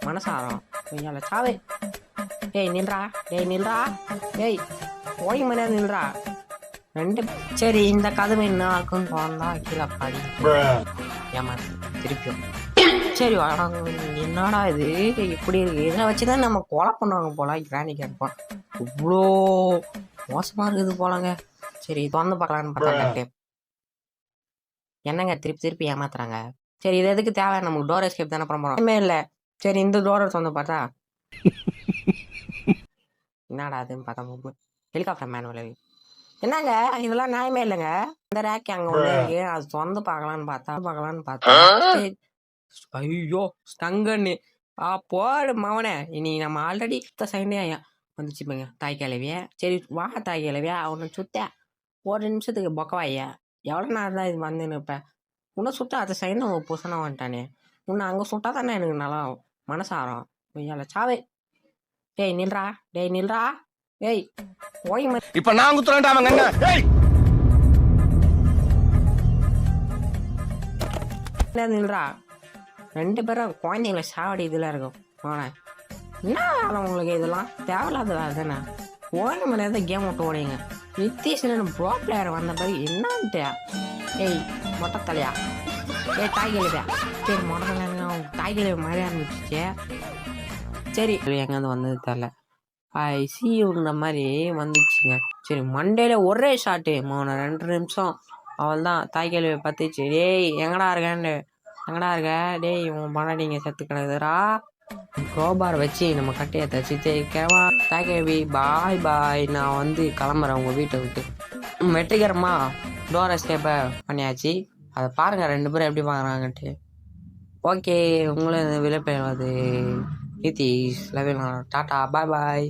மனசாரம் ஐயால சாவே. டேய் நில்றா, டேய் நில்றா, டேய் ஓய் மணியா நில்றா. ரெண்டு சரி இந்த கதவு என்ன ஆக்குன்னு போனா கீழே பாடி ஏமா திருப்பியும் சரி வராங்க. என்னடா இது இப்படி இருக்கு? இதை வச்சுதான் நம்ம கொலை பண்ணுவாங்க போல. கிராணி கேட்பான் இவ்வளோ மோசமா இருக்குது போலங்க. சரி திறந்து பார்க்கலான்னு பார்த்தா என்னங்க திருப்பி திருப்பி ஏமாத்துறாங்க. சரி இது எதுக்கு தேவை? நமக்கு டோர் எஸ்கேப் தானே பண்ண போறோம். இல்லை சரி இந்த டோரை திறந்து பார்த்தா என்னடா அதுன்னு பார்த்தா ஹெலிகாப்டர் மேனுவல். என்னங்க இதெல்லாம் நியாயமே இல்லைங்க. இந்த ரேக் அங்கே ஒன்று இருக்கு, அது திறந்து பார்க்கலான்னு பார்த்தா ஐயோ ஸ்டங்கன்னு போடு மவனே. இனி நம்ம ஆல்ரெடி சைனே வந்துச்சுப்பேங்க தாய் கிழவிய. சரி வா தாய் கிழவியா அவனை சுத்த ஒரு நிமிஷத்துக்கு பொக்கவாய்யா. எவ்வளோ நேரம் தான் இது வந்துன்னு இருப்பேன். உன்னை சுட்டா அது சைன புசனா வந்துட்டானே. உன்னை அங்கே சுட்டா தானே எனக்கு நல்லா மனசாரம் ஐயால சாவே. டேய் நில்றா, டேய் நில்றா, டேய் ஓய் இப்ப நான் குத்துறேன்டாமங்க நில்றா. ரெண்டு பேரும் குழந்தைங்கள சாவடி இதில் இருக்கும். போனேன் என்ன உங்களுக்கு இதெல்லாம் தேவையில்லாத வேலை தானே. ஓன மணியாவது கேம் விட்டு ஓடிங்க. நித்தீஷன் ப்ரோ பிளேயர் வந்த பிறகு என்னான்ட்டு ஏய் மொட்டை தலையா ஏய் தாய்கிழவியா. சரி மொட்டை தலையா தாய்கிழவி மாதிரி ஆரம்பிச்சிச்சு. சரி எங்கேருந்து வந்தது தெரில. ஐசியூன்ற மாதிரி வந்துச்சுங்க. சரி மண்டேல ஒரே ஷாட்டு 2 நிமிஷம் அவள் தான் தாய்கிழவியை பத்துச்சு. டேய் எங்கடா இருக்க டேய் உன் பண்ணாடிங்க செத்து கிடக்குதுரா. க்ரோபார் வச்சு நம்ம கட்டையை தச்சு கேவா தாய்கிழவி பாய் பாய் நான் வந்து கிளம்புறேன் உங்கள் வீட்டை விட்டு. வெற்றிகரமாக டோர் எஸ்கேப்பை பண்ணியாச்சு. அதை பாருங்கள் 2 பேரும் எப்படி பார்க்குறாங்கன்ட்டு. ஓகே உங்களும் விளைப்பெறுவது நிதிஷ் லெவல் டாட்டா பாய் பாய்.